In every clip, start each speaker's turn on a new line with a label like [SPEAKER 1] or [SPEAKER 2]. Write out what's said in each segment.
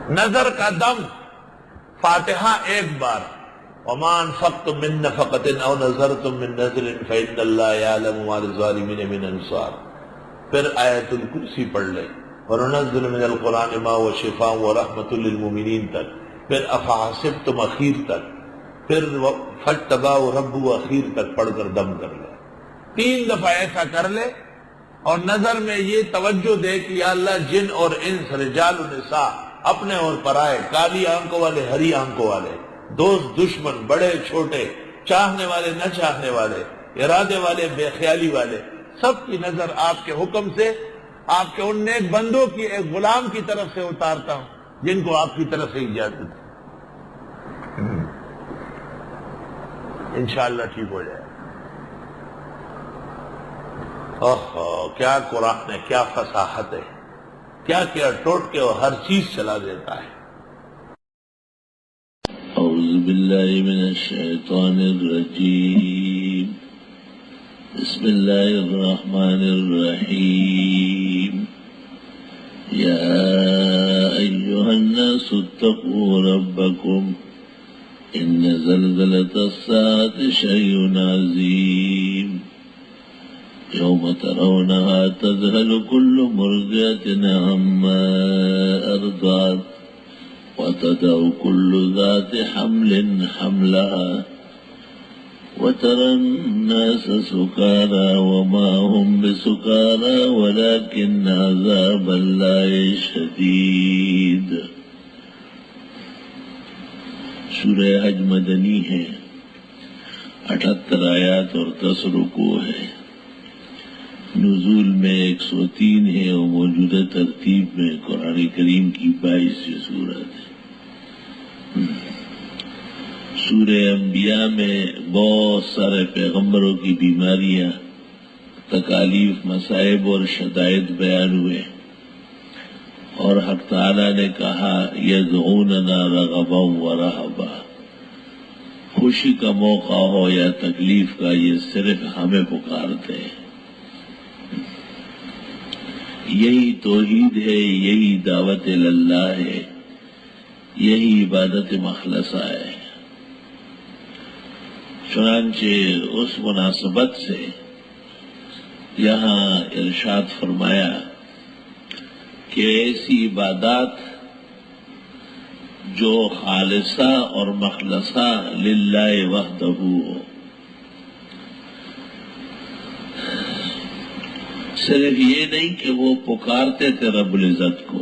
[SPEAKER 1] نظر کا دم فاتحہ ایک بار، وما انفقتم من نفقۃ او نذرتم من نذر فإن اللہ یعلم ما للظالمین من انصار، پھر آیت الکرسی پڑھ لے، وننزل من القرآن ما هو شفاء ورحمۃ للمؤمنین تک، پھر افحسبتم اخیر تک، پھر فاجتباه ربه اخیر تک پڑھ کر دم کر لے۔ 3 دفعہ ایسا کر لے اور نظر میں یہ توجہ دے کہ یا اللہ جن اور انس، رجال و نساء، اپنے اور پرائے، کالی آنکھوں والے، ہری آنکھوں والے، دوست دشمن، بڑے چھوٹے، چاہنے والے نہ چاہنے والے، ارادے والے بے خیالی والے، سب کی نظر آپ کے حکم سے آپ کے ان نیک بندوں کی ایک غلام کی طرف سے اتارتا ہوں جن کو آپ کی طرف سے اجازت ہے، انشاءاللہ ٹھیک ہو جائے۔ کیا قرآن ہے، کیا فصاحت ہے، کیا کیا ٹوٹ کے اور ہر چیز چلا دیتا ہے۔
[SPEAKER 2] اعوذ باللہ من الشیطان الرجیم، بسم اللہ الرحمن الرحیم، یا ایہا الناس اتقوا ربکم ان زلزلۃ الساعۃ شیء عظیم یوم ترونها تذہل کل مرضعۃ عما ارضعت وتضع كل ذات حمل حملها وترى الناس سكارى وما هم بسكارى ولكن عذاب الله شديد۔ سورہ حج مدنی ہے، 78 آیات اور 10 رکوع ہے، نزول میں 103 ہے اور موجودہ ترتیب میں قرآن کریم کی 22 سورت ہے۔ سورہ انبیاء میں بہت سارے پیغمبروں کی بیماریاں، تکالیف، مصائب اور شدائد بیان ہوئے، اور حق تعالی نے کہا یدعوننا رغبا ورہبا، خوشی کا موقع ہو یا تکلیف کا یہ صرف ہمیں پکارتے ہیں۔ یہی توحید ہے، یہی دعوت اللہ ہے، یہی عبادت مخلصہ ہے۔ چنانچہ اس مناسبت سے یہاں ارشاد فرمایا کہ ایسی عبادات جو خالصہ اور مخلصہ للہ وحدہ ہو، صرف یہ نہیں کہ وہ پکارتے تھے رب العزت کو،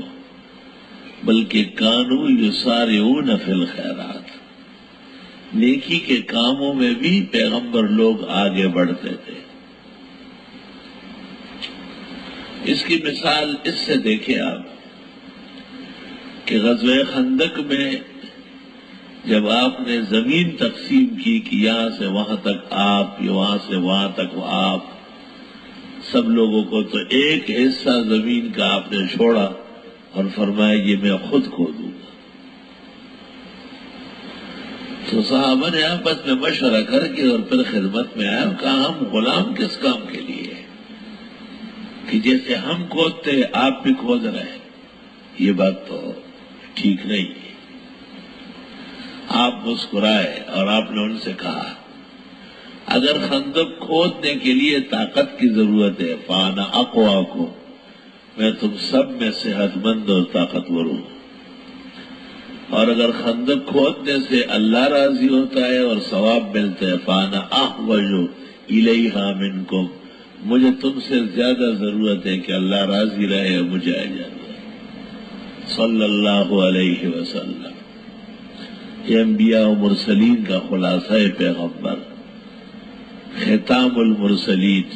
[SPEAKER 2] بلکہ کانوا یسارعون فی الخیرات، نیکی کے کاموں میں بھی پیغمبر لوگ آگے بڑھتے تھے۔ اس کی مثال اس سے دیکھیں آپ کہ غزوہ خندق میں جب آپ نے زمین تقسیم کی کہ یہاں سے وہاں تک آپ، وہاں سے وہاں تک وہ آپ، سب لوگوں کو، تو ایک حصہ زمین کا آپ نے چھوڑا اور فرمایا یہ میں خود کھو دوں گا۔ تو صحابہ نے آپس میں مشورہ کر کے اور پھر خدمت میں آیا، کہا ہم غلام کس کام کے لیے کہ جیسے ہم کھودتے آپ بھی کھود رہے، یہ بات تو ٹھیک نہیں ہے۔ آپ مسکرائے اور آپ نے ان سے کہا اگر خندق کھودنے کے لیے طاقت کی ضرورت ہے فانا اقواکم، میں تم سب میں صحت مند اور طاقتور ہوں، اور اگر خندق کھودنے سے اللہ راضی ہوتا ہے اور ثواب ملتا ہے فانا احوج الیہا منکم، مجھے تم سے زیادہ ضرورت ہے کہ اللہ راضی رہے اور مجھے اجر دے۔ صلی اللہ علیہ وسلم، یہ انبیاء و مرسلین کا خلاصہ پیغمبر، ختام المرسلین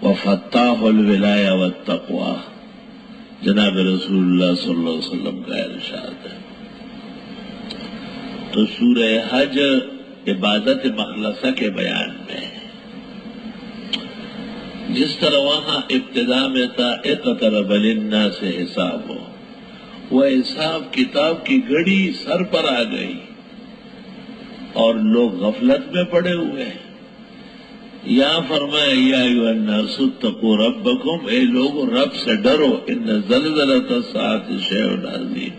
[SPEAKER 2] وفتاح الولایہ والتقوی، جناب رسول اللہ صلی اللہ علیہ وسلم کا ارشاد ہے۔ تو سورہ حج عبادت مخلصہ کے بیان میں ہے، جس طرح وہاں ابتدا میں تھا اقترب للناس حسابہ، وہ حساب کتاب کی گھڑی سر پر آ گئی اور لوگ غفلت میں پڑے ہوئے ہیں۔ یہاں فرمایا یا ایھا الناس اتقوا ربکم، اے لوگوں رب سے ڈرو، ان زلزلۃ الساعۃ شیء عظیم،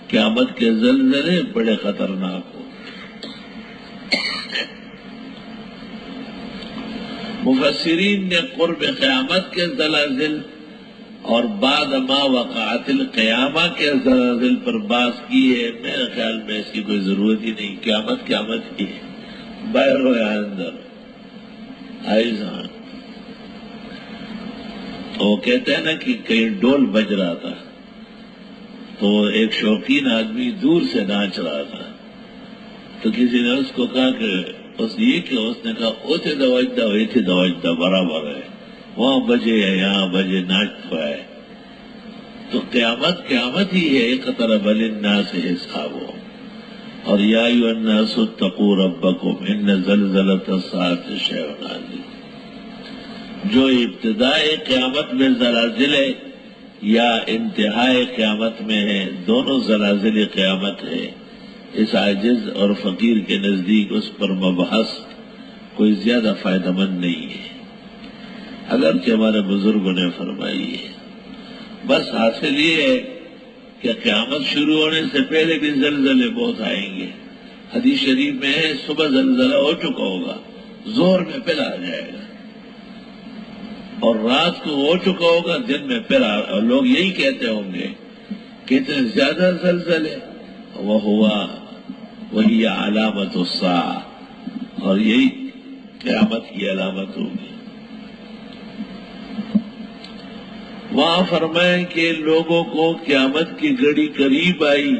[SPEAKER 2] قیامت کے زلزلے بڑے خطرناک ہوں۔ مفسرین نے قرب قیامت کے زلازل اور بعد ما وقعت القیامہ کے زلازل پر بات کی ہے۔ میرے خیال میں اس کی کوئی ضرورت ہی نہیں، قیامت قیامت کی ہے، باہر ہو یا اندر آئیزاں۔ وہ کہتے ہیں نا کہ کہیں ڈول بج رہا تھا تو ایک شوقین آدمی دور سے ناچ رہا تھا، تو کسی نے اس کو کہا کہ اس نے کہا اوتے دوجدہ ویتھی دوجدہ برابر ہے، وہاں بجے یا یہاں بجے ناچ تو ہے۔ تو قیامت قیامت ہی ہے، اقترب للناس حسابهم، اور یا ایھا الناس اتقوا ربکم ان زلزلۃ الساعۃ شیء عظیم۔ جو ابتدائے قیامت میں زلازل ہے یا انتہائے قیامت میں ہے، دونوں زلازل قیامت ہے۔ اس عاجز اور فقیر کے نزدیک اس پر مبحث کوئی زیادہ فائدہ مند نہیں ہے، اگرچہ ہمارے بزرگوں نے فرمائی ہے۔ بس حاصل یہ ہے کہ قیامت شروع ہونے سے پہلے بھی زلزلے بہت آئیں گے۔ حدیث شریف میں ہے صبح زلزلہ ہو چکا ہوگا، زور میں پھر آ جائے گا، اور رات کو ہو چکا ہوگا، دن میں پھر اور لوگ یہی کہتے ہوں گے کہ اتنے زیادہ زلزلے، وہی علامت الساعہ، اور یہی قیامت کی علامت ہوگی۔ وہاں فرمائیں کہ لوگوں کو قیامت کی گھڑی قریب آئی،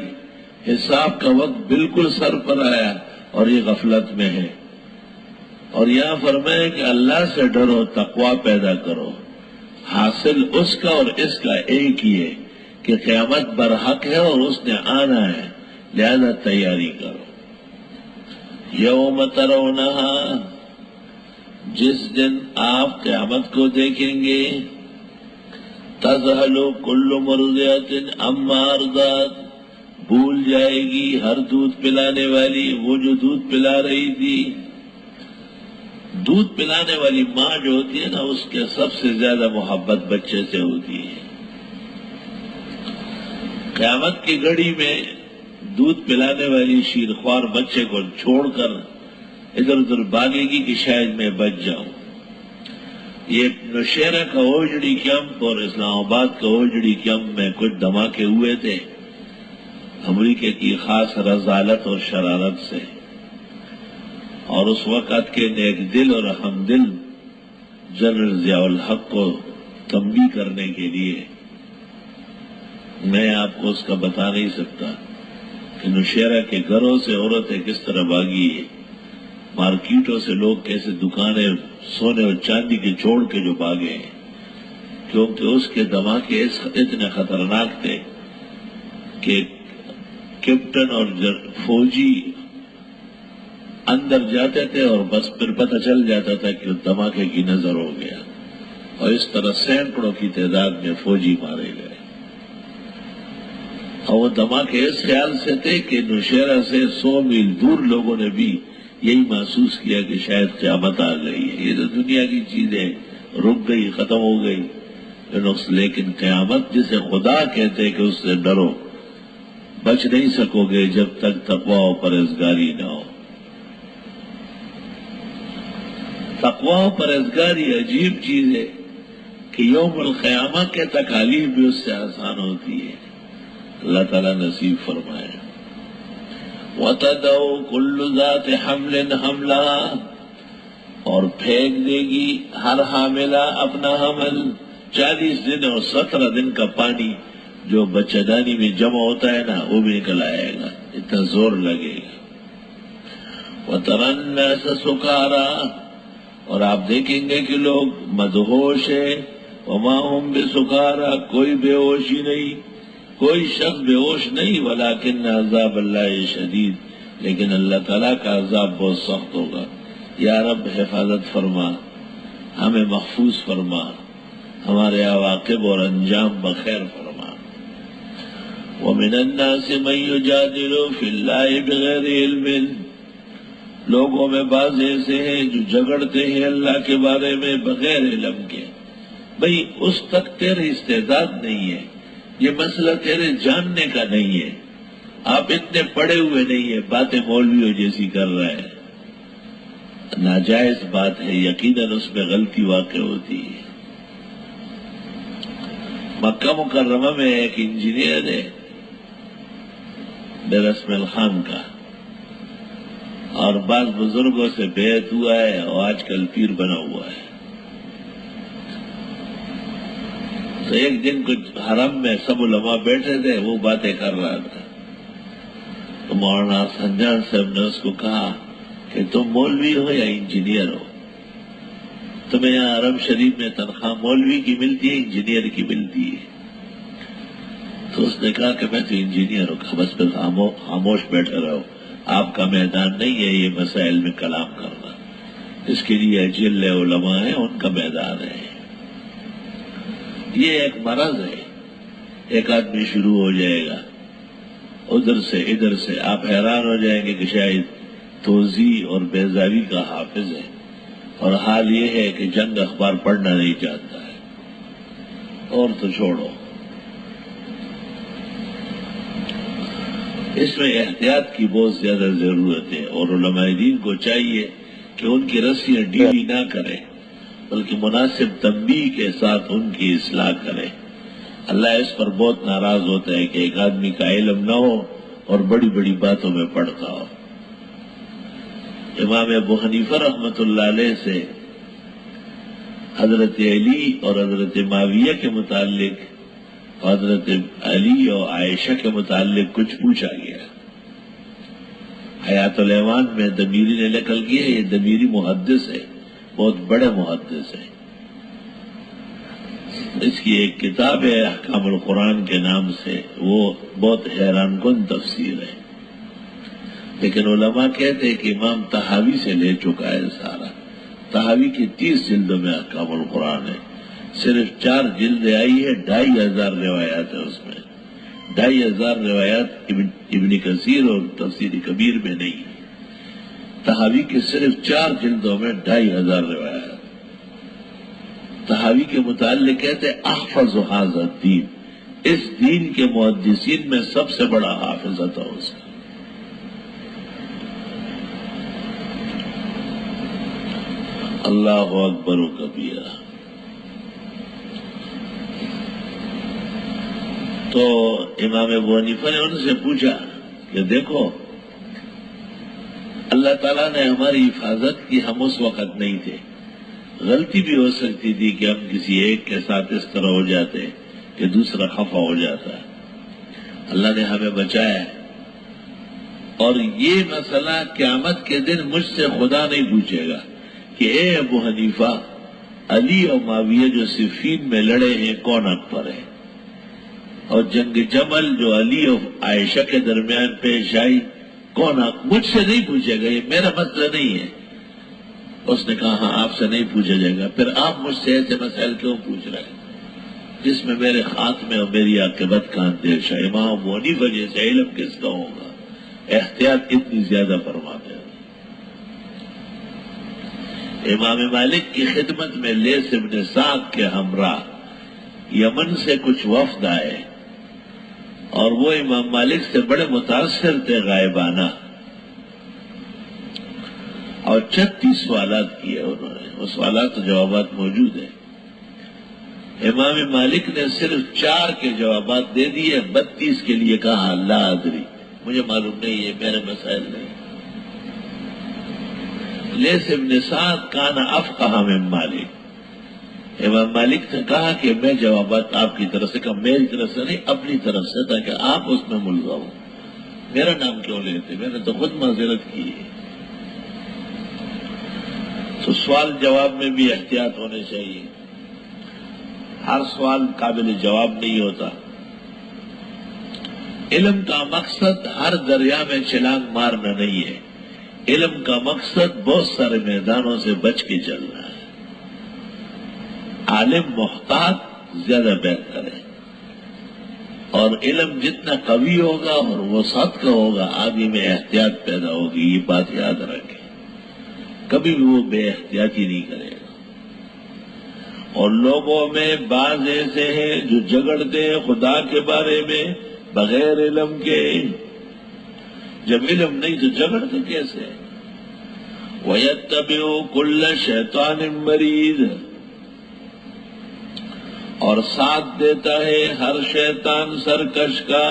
[SPEAKER 2] حساب کا وقت بالکل سر پر آیا اور یہ غفلت میں ہے۔ اور یہاں فرمائیں کہ اللہ سے ڈرو، تقوی پیدا کرو۔ حاصل اس کا اور اس کا ایک ہی ہے کہ قیامت برحق ہے اور اس نے آنا ہے، لہذا تیاری کرو۔ یوم ترونہا، جس دن آپ قیامت کو دیکھیں گے، تذہل کل مرضعۃ عما ارضعت، بھول جائے گی ہر دودھ پلانے والی وہ جو دودھ پلا رہی تھی۔ دودھ پلانے والی ماں جو ہوتی ہے نا، اس کے سب سے زیادہ محبت بچے سے ہوتی ہے۔ قیامت کی گھڑی میں دودھ پلانے والی شیرخوار بچے کو چھوڑ کر ادھر ادھر بھاگے گی کہ شاید میں بچ جاؤں۔ یہ نوشہرہ کا اوجڑی کیمپ اور اسلام آباد کا اوجڑی کیمپ میں کچھ دھماکے ہوئے تھے امریکہ کی خاص رذالت اور شرارت سے، اور اس وقت کے نیک دل اور ہمدل جنرل ضیاء الحق کو تنبیہ کرنے کے لیے میں آپ کو اس کا بتا نہیں سکتا کہ نوشہرہ کے گھروں سے عورتیں کس طرح بھاگی ہے، مارکیٹوں سے لوگ کیسے دکانیں سونے اور چاندی کے چھوڑ کے جو بھاگے ہیں، کیونکہ اس کے دھماکے اتنے خطرناک تھے کہ کیپٹن اور فوجی اندر جاتے تھے اور بس پھر پتہ چل جاتا تھا کہ دھماکے کی نظر ہو گیا، اور اس طرح سینکڑوں کی تعداد میں فوجی مارے گئے۔ اور وہ دھماکے اس خیال سے تھے کہ نوشہرہ سے 100 میل دور لوگوں نے بھی یہی محسوس کیا کہ شاید قیامت آ گئی ہے، یہ تو دنیا کی چیزیں رک گئی، ختم ہو گئی، لیکن قیامت جسے خدا کہتے کہ اس سے ڈرو، بچ نہیں سکو گے جب تک تقوی و پرہیزگاری نہ ہو۔ تقوی و پرہیزگاری عجیب چیز ہے کہ یوم القیامہ کے تکالیف بھی اس سے آسان ہوتی ہے، اللہ تعالیٰ نصیب فرمائے۔ وَتَدَعُ كُلُّ ذَاتِ حَمْلٍ حَمْلَهَا، اور پھینک دے گی ہر حاملہ اپنا حمل۔ 40 دن اور 17 دن کا پانی جو بچہ دانی میں جمع ہوتا ہے نا، وہ بھی نکل آئے گا، اتنا زور لگے گا۔ وَتَرَى النَّاسَ سُكَارَىٰ، اور آپ دیکھیں گے کہ لوگ مدہوش ہیں، وَمَا هُمْ بِسُكَارَىٰ، کوئی بے ہوشی نہیں، کوئی شخص بے ہوش نہیں، ولیکن عذاب اللہ شدید، لیکن اللہ تعالیٰ کا عذاب بہت سخت ہوگا۔ یا رب حفاظت فرما، ہمیں محفوظ فرما، ہمارے عواقب اور انجام بخیر فرما۔ وَمِنَ النَّاسِ مَن يُجَادِلُ فِي اللَّهِ بِغَيْرِ عِلْمٍ، لوگوں میں بعض ایسے ہیں جو جھگڑتے ہیں اللہ کے بارے میں بغیر علم کے۔ بھئی اس تک تیرے استعداد نہیں ہے، یہ مسئلہ تیرے جاننے کا نہیں ہے، آپ اتنے پڑھے ہوئے نہیں ہیں، باتیں مولویوں جیسی کر رہے ہیں، ناجائز بات ہے، یقیناً اس میں غلطی واقع ہوتی ہے۔ مکہ مکرمہ میں ایک انجینئر ہے برسمل خان کا، اور بعض بزرگوں سے بیعت ہوا ہے اور آج کل پیر بنا ہوا ہے۔ تو ایک دن کچھ حرم میں سب علماء بیٹھے تھے، وہ باتیں کر رہا تھا، تو مولانا سنجان صاحب نے اس کو کہا کہ تم مولوی ہو یا انجینئر ہو؟ تمہیں یہاں حرم شریف میں تنخواہ مولوی کی ملتی ہے انجینئر کی ملتی ہے؟ تو اس نے کہا کہ میں تو انجینئر ہوں۔ کہا بس پھر خاموش بیٹھے رہو، آپ کا میدان نہیں ہے یہ مسائل میں کلام کرنا، اس کے لیے اجل علماء ہیں، ان کا میدان ہے۔ یہ ایک مرض ہے، ایک آدمی شروع ہو جائے گا ادھر سے ادھر سے، آپ حیران ہو جائیں گے کہ شاید توضیح اور بیزاوی کا حافظ ہے، اور حال یہ ہے کہ جنگ اخبار پڑھنا نہیں چاہتا ہے۔ اور تو چھوڑو، اس میں احتیاط کی بہت زیادہ ضرورت ہے، اور علماء دین کو چاہیے کہ ان کی رسیاں ڈھیلی نہ کریں، بلکہ مناسب تنبیہ کے ساتھ ان کی اصلاح کریں۔ اللہ اس پر بہت ناراض ہوتا ہے کہ ایک آدمی کا علم نہ ہو اور بڑی بڑی باتوں میں پڑتا ہو۔ امام ابو حنیفہ رحمۃ اللہ علیہ سے حضرت علی اور حضرت معاویہ کے متعلق، حضرت علی اور عائشہ کے متعلق کچھ پوچھا گیا۔ حیات الایمان میں دمیری نے نقل کی ہے، یہ دمیری محدث ہے، بہت بڑے محدث ہے۔ اس کی ایک کتاب ہے احکام القرآن کے نام سے، وہ بہت حیران کن تفسیر ہے، لیکن علماء کہتے ہیں کہ امام طحاوی سے لے چکا ہے سارا۔ طحاوی کی 30 جلدوں میں احکام القرآن ہے، صرف 4 جلدیں آئی ہے، 2500 روایات ہے اس میں، 2500 روایات ابن کثیر اور تفسیر کبیر میں نہیں، طحاوی کی صرف 4 جلدوں میں 2500 روایات۔ طحاوی کے متعلق کہتے ہیں احفظ ھذا الدین، اس دین کے محدثین میں سب سے بڑا حافظ تھا اس کا۔ اللہ اکبر و کبیرہ۔ تو امام ابو حنیفہ نے ان سے پوچھا کہ دیکھو اللہ تعالیٰ نے ہماری حفاظت کی، ہم اس وقت نہیں تھے، غلطی بھی ہو سکتی تھی کہ ہم کسی ایک کے ساتھ اس طرح ہو جاتے کہ دوسرا خفا ہو جاتا، اللہ نے ہمیں بچایا، اور یہ مسئلہ قیامت کے دن مجھ سے خدا نہیں پوچھے گا کہ اے ابو حنیفہ، علی اور معاویہ جو صفین میں لڑے ہیں کون اکبر ہے، اور جنگ جمل جو علی اور عائشہ کے درمیان پیش آئی کون مجھ سے نہیں پوچھے گا، یہ میرا مسئلہ نہیں ہے۔ اس نے کہا ہاں آپ سے نہیں پوچھا جائے گا، پھر آپ مجھ سے ایسے مسائل کیوں پوچھ رہے ہیں جس میں میرے خاتمے اور میری عاقبت کا اندیشہ؟ امام ابو حنیفہ جیسے علم کس کا ہوگا؟ احتیاط اتنی زیادہ فرماتے ہیں۔ امام مالک کی خدمت میں لیث ابن سعد کے ہمراہ یمن سے کچھ وفد آئے، اور وہ امام مالک سے بڑے متاثر تھے غائبانہ، اور 36 سوالات کیے انہوں نے، وہ سوالات و جوابات موجود ہیں۔ امام مالک نے صرف 4 کے جوابات دے دیے، 32 کے لیے کہا لا ادری، مجھے معلوم نہیں ہے، میرے مسائل نہیں۔ لیث ابن سعد کان افقہ من مالک، امام مالک نے کہا کہ میں جوابات آپ کی طرف سے، کہا میری طرف سے نہیں، اپنی طرف سے، تاکہ آپ اس میں ملزم ہوں، میرا نام کیوں لیتے، میں نے تو خود معذرت کی ہے۔ تو سوال جواب میں بھی احتیاط ہونے چاہیے، ہر سوال قابل جواب نہیں ہوتا۔ علم کا مقصد ہر دریا میں چھلانگ مارنا نہیں ہے، علم کا مقصد بہت سارے میدانوں سے بچ کے چلنا ہے۔ عالم محتاط زیادہ بہتر ہے، اور علم جتنا قوی ہوگا اور وسعت کا ہوگا، آدمی میں احتیاط پیدا ہوگی، یہ بات یاد رکھیں، کبھی بھی وہ بے احتیاطی نہیں کرے گا۔ اور لوگوں میں بعض ایسے ہیں جو جھگڑتے ہیں خدا کے بارے میں بغیر علم کے، جب علم نہیں تو جھگڑتے کیسے؟ وَيَتَّبِعُ كُلَّ شَيْطَانٍ مَرِيدٍ، اور ساتھ دیتا ہے ہر شیطان سرکش کا۔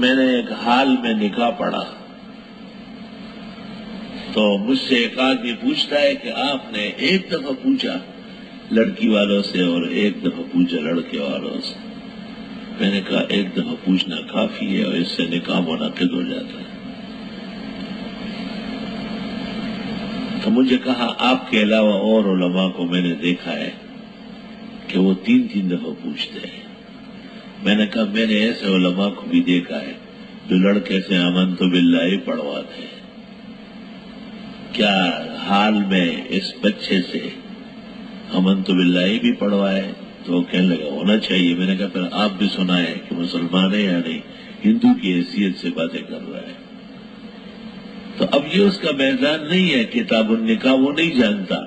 [SPEAKER 2] میں نے ایک حال میں نکاح پڑھا تو مجھ سے ایک آدمی پوچھتا ہے کہ آپ نے ایک دفعہ پوچھا لڑکی والوں سے اور ایک دفعہ پوچھا لڑکے والوں سے؟ میں نے کہا ایک دفعہ پوچھنا کافی ہے اور اس سے نکاح منعقد ہو جاتا ہے۔ تو مجھے کہا آپ کے علاوہ اور علماء کو میں نے دیکھا ہے کہ وہ 3 دفعہ پوچھتے ہیں۔ میں نے کہا میں نے ایسے علماء کو بھی دیکھا ہے جو لڑکے سے آمنت باللہ پڑھواتے ہیں۔ کیا حال میں اس بچے سے آمنت باللہ بھی پڑھوائے؟ تو وہ کہنے لگا ہونا چاہیے۔ میں نے کہا پھر آپ بھی سنائے کہ مسلمان ہے یا نہیں، ہندو کی حیثیت سے باتیں کر رہا ہے۔ تو اب یہ اس کا میدان نہیں ہے کتاب النکاح، وہ نہیں جانتا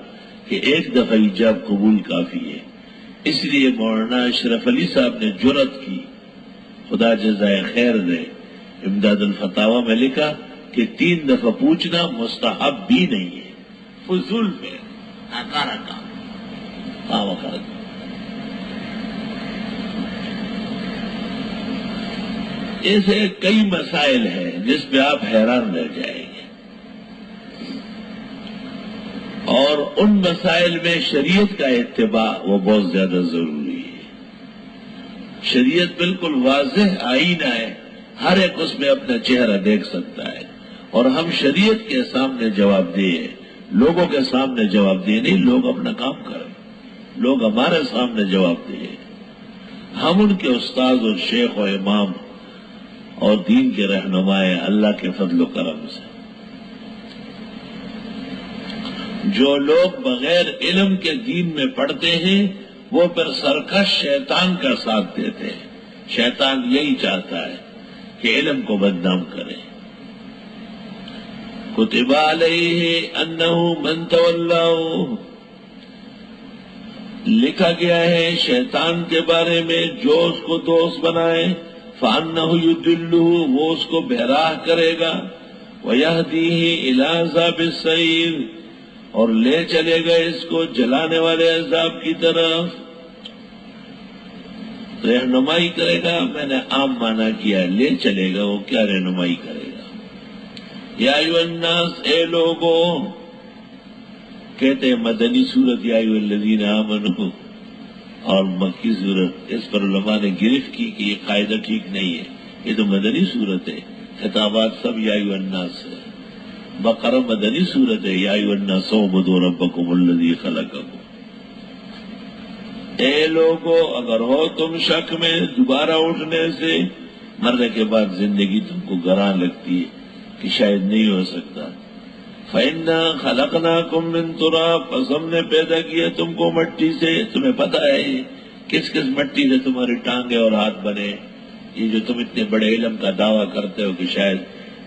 [SPEAKER 2] کہ ایک دفعہ ایجاب قبول کافی ہے۔ اس لیے مولانا اشرف علی صاحب نے جرأت کی، خدا جزائے خیر دے، امداد الفتاوی میں لکھا کہ 3 دفعہ پوچھنا مستحب بھی نہیں ہے، فضول میں ناکارہ کام۔ ایسے کئی مسائل ہیں جس پہ آپ حیران رہ جائیں گے، اور ان مسائل میں شریعت کا اتباع وہ بہت زیادہ ضروری ہے۔ شریعت بالکل واضح آئینہ ہے، ہر ایک اس میں اپنا چہرہ دیکھ سکتا ہے، اور ہم شریعت کے سامنے جواب دیں، لوگوں کے سامنے جواب دیں نہیں، لوگ اپنا کام کریں، لوگ ہمارے سامنے جواب دیں، ہم ان کے استاد اور شیخ و امام اور دین کے رہنمائے اللہ کے فضل و کرم سے۔ جو لوگ بغیر علم کے دین میں پڑھتے ہیں وہ پھر سرکش شیطان کا ساتھ دیتے ہیں۔ شیطان یہی چاہتا ہے کہ علم کو بدنام کرے۔ کتب علیہ انہ من تولاہ، لکھا گیا ہے شیطان کے بارے میں جو اس کو دوست بنائے، فانہ یضلہ، وہ اس کو بہراہ کرے گا، ویہدیہ الی عذاب السعیر، اور لے چلے گا اس کو جلانے والے عذاب کی طرف، رہنمائی کرے گا۔ میں نے عام معنی کیا، لے چلے گا، وہ کیا رہنمائی کرے گا؟ یا ایھا الناس، اے لوگوں، کہتے ہیں مدنی سورت یا ایھا الذین آمنوا، اور مکی صورت، اس پر علماء نے گرفت کی کہ یہ قاعدہ ٹھیک نہیں ہے، یہ تو مدنی صورت ہے، خطابات سب یا ایھا الناس ہے۔ بقرہ مدنی صورت ہے، یا ایھا الناس اعبدوا ربکم الذی خلقکم۔ اے لوگو، اگر ہو تم شک میں دوبارہ اٹھنے سے، مرنے کے بعد زندگی تم کو گراں لگتی ہے کہ شاید نہیں ہو سکتا، فَإِنَّا خَلَقْنَاكُم مِّن تُرَابٍ، پس ہم نے پیدا کیا تم کو مٹی سے۔ تمہیں پتہ ہے کس کس مٹی سے تمہاری ٹانگیں اور ہاتھ بنے؟ یہ جو تم اتنے بڑے علم کا دعویٰ کرتے ہو کہ شاید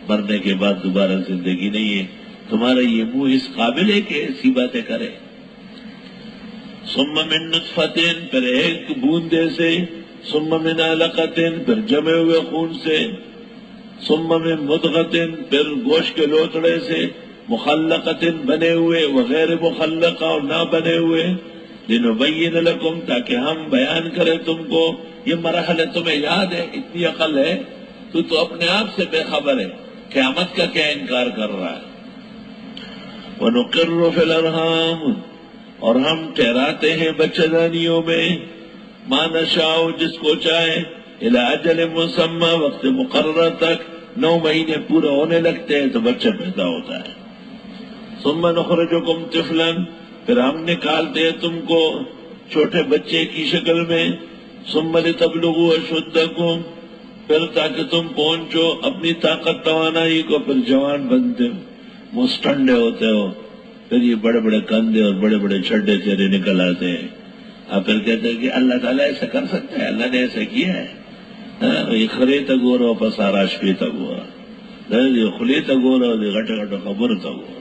[SPEAKER 2] مرنے کے بعد دوبارہ زندگی نہیں ہے، تمہارا یہ منہ اس قابل ہے کہ ایسی باتیں کرے؟ ثم من نطفۃ، پھر ایک بوندے سے، ثم من علقۃ، پھر جمے ہوئے خون سے، ثم من مضغۃ، پھر گوشت کے لوتڑے سے، مخلقۃ، بنے ہوئے، وغیر مخلقہ، اور نہ بنے ہوئے، لنبین لکم، تاکہ ہم بیان کریں تم کو۔ یہ مرحلہ تمہیں یاد ہے؟ اتنی عقل ہے تو اپنے آپ سے بے خبر ہے، قیامت کا کیا انکار کر رہا ہے؟ وَنُقِرُّ فِي الْأَرْحَامِ، اور ہم ٹھہراتے ہیں بچہ دانیوں میں، مَا نَشَاءُ، جس کو چاہے، إِلَىٰ أَجَلٍ مُّسَمًّى، وقت مقررہ تک، 9 مہینے پورے ہونے لگتے ہیں تو بچہ پیدا ہوتا ہے۔ ثُمَّ نُخْرِجُكُمْ طِفْلًا، پھر ہم نکالتے ہیں تم کو چھوٹے بچے کی شکل میں، ثُمَّ لِتَبْلُغُوا أَشُدَّكُمْ، پھر تاکہ تم پہنچو اپنی طاقت توانائی کو، پھر جوان بنتے ہو، مستنڈے ہوتے ہو، پھر یہ بڑے بڑے کندھے اور بڑے بڑے چھڈے چہرے نکل آتے ہیں، اور پھر کہتے ہیں کہ اللہ تعالیٰ ایسا کر سکتا ہے، اللہ نے ایسا کیا ہے۔ یہ خریتا گورو پسارا شپیتا گورا، یہ خلیتا گورو دی غٹ غٹ خبر تا گورا،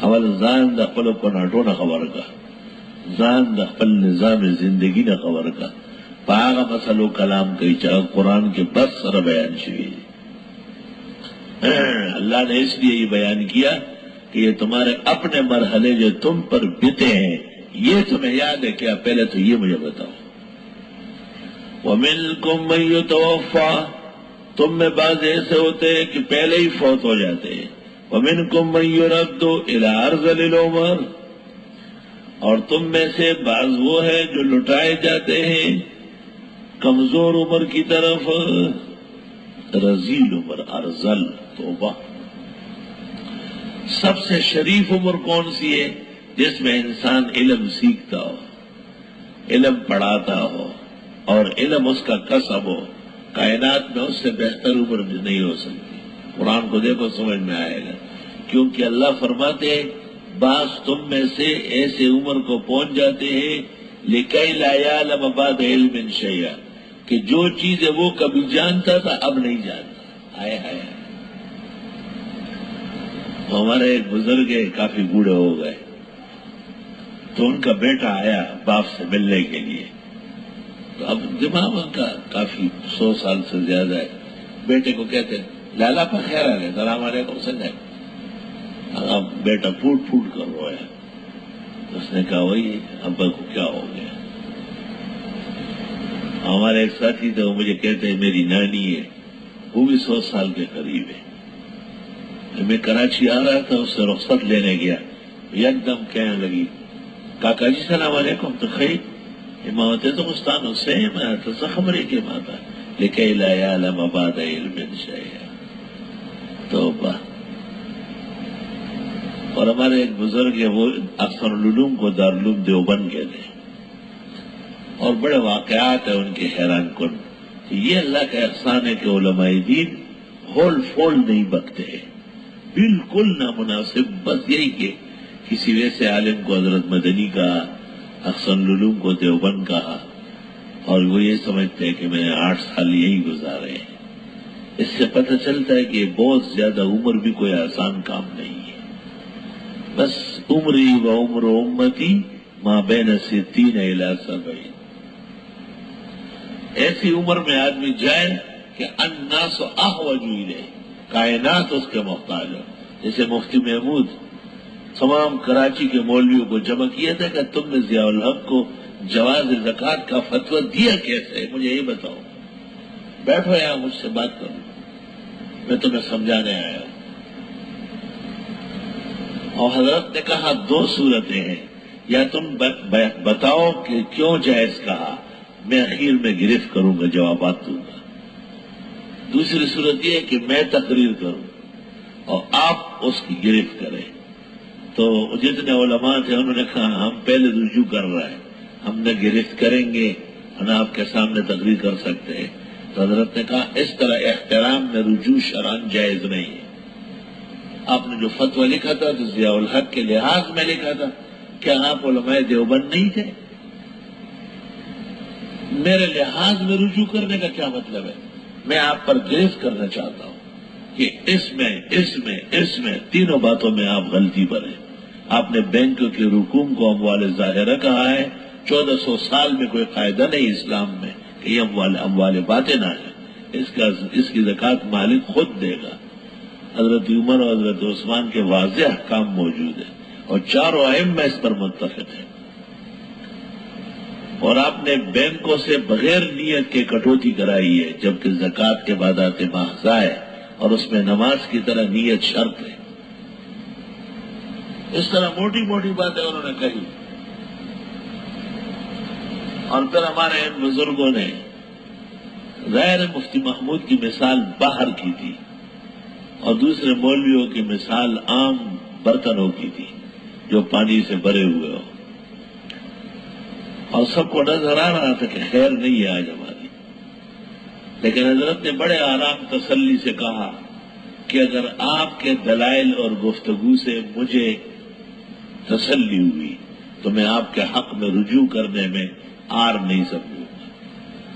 [SPEAKER 2] اول ځان د خپل کناټو نه خبر کا، ځان د خپل نظام زندگی نه خبر کا، پاغ مسئلو کلام کئی چاہ قرآن کے بس سر بیان شوی. اللہ نے اس لیے یہ بیان کیا کہ یہ تمہارے اپنے مرحلے جو تم پر بیتے ہیں یہ تمہیں یاد ہے کیا؟ پہلے تو یہ مجھے بتاؤ. وَمِنْكُمْ مَن يُتَوَفَّى، تم میں بعض ایسے ہوتے ہیں کہ پہلے ہی فوت ہو جاتے ہیں. وَمِنْكُمْ مَن يُرَدُّ إِلَىٰ أَرْذَلِ الْعُمُرِ، اور تم میں سے بعض وہ ہے جو لٹائے جاتے ہیں کمزور عمر کی طرف. رذیل عمر، ارذل، توبہ. سب سے شریف عمر کون سی ہے؟ جس میں انسان علم سیکھتا ہو، علم پڑھاتا ہو اور علم اس کا کسب ہو. کائنات میں اس سے بہتر عمر نہیں ہو سکتی. قرآن کو دیکھو سمجھ میں آئے گا. کیونکہ اللہ فرماتے ہیں بعض تم میں سے ایسے عمر کو پہنچ جاتے ہیں لِكَيْ لَا يَعْلَمَ بَعْدَ عِلْمٍ شَيْئًا، کہ جو چیزیں وہ کبھی جانتا تھا اب نہیں جانتا. آئے ہائے. ہمارے ایک بزرگ کافی بوڑھے ہو گئے تو ان کا بیٹا آیا باپ سے ملنے کے لیے. تو اب دماغ ان کا کافی 100 سال سے زیادہ ہے. بیٹے کو کہتے ہیں لالا پر خیر آ گئے السلام علیکم سنجھے. اب بیٹا پھوٹ پھوٹ کر رویا. اس نے کہا وہی ابا کو کیا ہو گیا. ہمارے ایک ساتھی تھے وہ مجھے کہتے ہیں میری نانی ہے وہ بھی 100 سال کے قریب ہے. میں کراچی آ رہا تھا اس سے رخصت لینے گیا یک دم کہنے لگی کاکا جی سلام علیکم. تو خیر امامت تو مستان حسین تو خبریں کے ماتا لِكَيْ لَا يَعْلَمَ بَعْدَ عِلْمٍ شَيْئًا. توبہ. اور ہمارے ایک بزرگ ہے وہ اکثر العلوم کو دارالعلوم دیوبند کہتے ہیں اور بڑے واقعات ہیں ان کے حیران کن. یہ اللہ کا احسان ہے کہ علماء دین ہول فول نہیں بکتے ہیں بالکل نامناسب. بس یہی کہ کسی ویسے عالم کو حضرت مدنی کہا، احسن العلوم کو دیوبند کہا اور وہ یہ سمجھتے ہیں کہ میں نے 8 سال یہی گزارے ہیں. اس سے پتہ چلتا ہے کہ بہت زیادہ عمر بھی کوئی آسان کام نہیں ہے. بس عمری و عمر امتی ما بین 60 الی 70. ایسی عمر میں آدمی جائے کہ الناس احوج الیہ، کائنات اس کے محتاج ہو. جیسے مفتی محمود تمام کراچی کے مولویوں کو جمع کیا تھا کہ تم نے ضیاء الحق کو جواز زکوٰۃ کا فتویٰ دیا کیسے، مجھے یہ بتاؤ. بیٹھو یہاں مجھ سے بات کرو، میں تمہیں سمجھانے آیا ہوں. اور حضرت نے کہا 2 صورتیں ہیں، یا تم بتاؤ کہ کیوں جائز کہا، میں اخیر میں گرفت کروں گا جوابات دوں گا. دوسری صورت یہ ہے کہ میں تقریر کروں اور آپ اس کی گرفت کریں. تو جتنے علماء تھے انہوں نے کہا ہم پہلے رجوع کر رہے ہیں، ہم نہ گرفت کریں گے نہ آپ کے سامنے تقریر کر سکتے ہیں. تو حضرت نے کہا اس طرح احترام میں رجوع شرعاً جائز نہیں ہے. آپ نے جو فتویٰ لکھا تھا تو ضیاء الحق کے لحاظ میں لکھا تھا. کیا آپ علماء دیوبند نہیں تھے؟ میرے لحاظ میں رجوع کرنے کا کیا مطلب ہے؟ میں آپ پر گرفت کرنا چاہتا ہوں کہ اس میں تینوں باتوں میں آپ غلطی پر ہیں. آپ نے بینک کے رکوم کو اموال ظاہرہ کہا ہے. 1400 سال میں کوئی قاعدہ نہیں اسلام میں کہ یہ اموال باطنہ ہے. اس کی زکوٰۃ مالک خود دے گا. حضرت عمر اور حضرت عثمان کے واضح احکام موجود ہیں اور 4 ائمہ اس پر متفق ہیں. اور آپ نے بینکوں سے بغیر نیت کے کٹوتی کرائی ہے جبکہ زکوٰۃ کے بعدات محض ہے اور اس میں نماز کی طرح نیت شرط ہے. اس طرح موٹی موٹی باتیں انہوں نے کہی. اور پھر ہمارے ان بزرگوں نے غیر مفتی محمود کی مثال باہر کی تھی اور دوسرے مولویوں کی مثال عام برتنوں کی تھی جو پانی سے بھرے ہوئے ہو. اور سب کو نظر آ رہا تھا کہ خیر نہیں ہے آج ہماری. لیکن حضرت نے بڑے آرام تسلی سے کہا کہ اگر آپ کے دلائل اور گفتگو سے مجھے تسلی ہوئی تو میں آپ کے حق میں رجوع کرنے میں آر نہیں سمجھوں گا.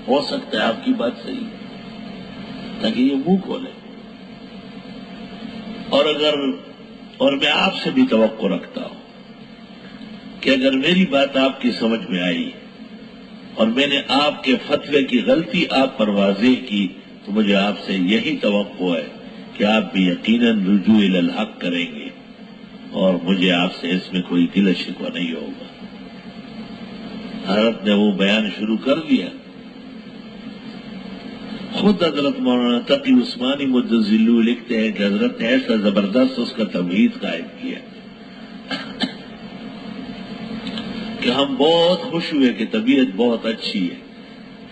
[SPEAKER 2] ہو سکتا ہے آپ کی بات صحیح ہے تاکہ یہ منہ کھولے. اور میں آپ سے بھی توقع رکھتا ہوں کہ اگر میری بات آپ کی سمجھ میں آئی اور میں نے آپ کے فتوے کی غلطی آپ پر واضح کی تو مجھے آپ سے یہی توقع ہے کہ آپ بھی یقیناً رجوع الی الحق کریں گے اور مجھے آپ سے اس میں کوئی گلہ شکوہ نہیں ہوگا۔ حضرت نے وہ بیان شروع کر دیا۔ خود حضرت مولانا تقی عثمانی مدظلو لکھتے ہیں کہ حضرت نے ایسا زبردست اس کا تمہید قائم کیا کہ ہم بہت خوش ہوئے کہ طبیعت بہت اچھی ہے،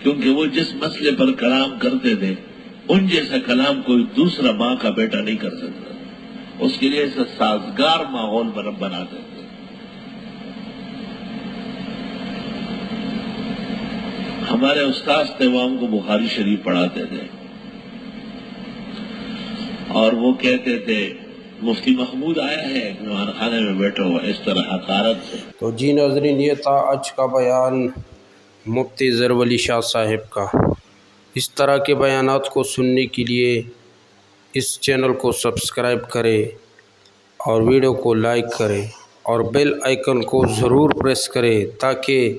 [SPEAKER 2] کیونکہ وہ جس مسئلے پر کلام کرتے تھے ان جیسا کلام کوئی دوسرا ماں کا بیٹا نہیں کر سکتا، اس کے لیے ایسا سازگار ماحول بناتے تھے۔ ہمارے استاذ تیوام کو بخاری شریف پڑھاتے تھے اور وہ کہتے تھے مفتی محمود آیا ہے مہمان خانے میں بیٹھا ہوا، اس طرح حقارت سے۔
[SPEAKER 3] تو جی ناظرین، یہ تھا آج کا بیان مفتی ظہر ولی شاہ صاحب کا۔ اس طرح کے بیانات کو سننے کے لیے اس چینل کو سبسکرائب کریں اور ویڈیو کو لائک کریں اور بیل آئیکن کو ضرور پریس کریں تاکہ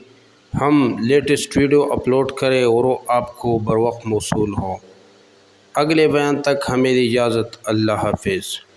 [SPEAKER 3] ہم لیٹسٹ ویڈیو اپلوڈ کریں اور وہ آپ کو بروقت موصول ہو۔ اگلے بیان تک ہمیں اجازت، اللہ حافظ۔